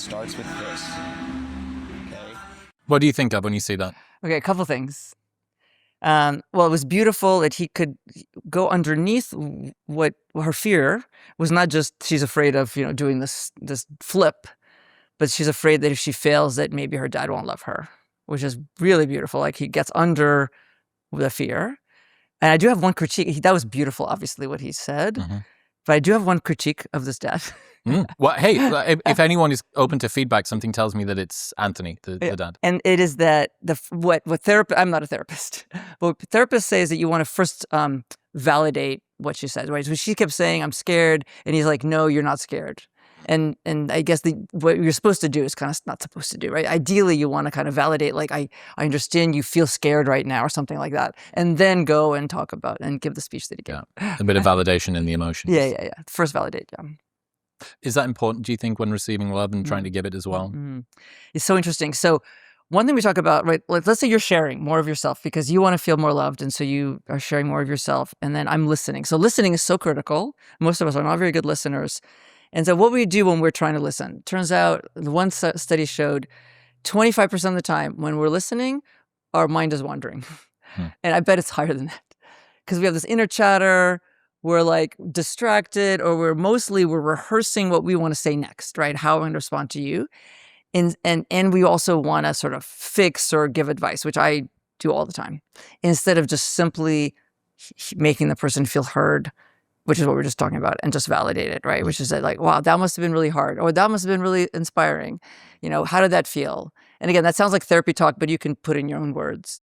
starts with this. Okay. What do you think of when you see that? Okay, a couple things. Well, it was beautiful that he could go underneath what her fear was. Not just she's afraid of doing this flip, but she's afraid that if she fails, that maybe her dad won't love her, which is really beautiful. Like, he gets under the fear. And I do have one critique. That was beautiful, obviously, what he said. Mm-hmm. But I do have one critique of this dad. Well, hey, if anyone is open to feedback, something tells me that it's Anthony, the dad. And it is that what therapist. I'm not a therapist. But what therapists say is that you want to first validate what she says. Right? So she kept saying, "I'm scared," and he's like, "No, you're not scared." And I guess what you're supposed to do is kind of not supposed to do, right? Ideally, you want to kind of validate, like, I understand you feel scared right now, or something like that, and then go and talk about and give the speech that he gave. Yeah, a bit of validation in the emotions. Yeah. First validate, yeah. Is that important, do you think, when receiving love and trying to give it as well? Mm-hmm. It's so interesting. So one thing we talk about, right, like, let's say you're sharing more of yourself because you want to feel more loved, and so you are sharing more of yourself, and then I'm listening. So listening is so critical. Most of us are not very good listeners. And so what we do when we're trying to listen, turns out one study showed 25% of the time when we're listening, our mind is wandering. And I bet it's higher than that, because we have this inner chatter. We're like distracted, or we're rehearsing what we want to say next, right? How I'm going to respond to you. And we also want to sort of fix or give advice, which I do all the time, instead of just simply making the person feel heard, which is what we're just talking about, and just validate it, right? Which is that, like, wow, that must have been really hard, or that must have been really inspiring. How did that feel? And again, that sounds like therapy talk, but you can put in your own words.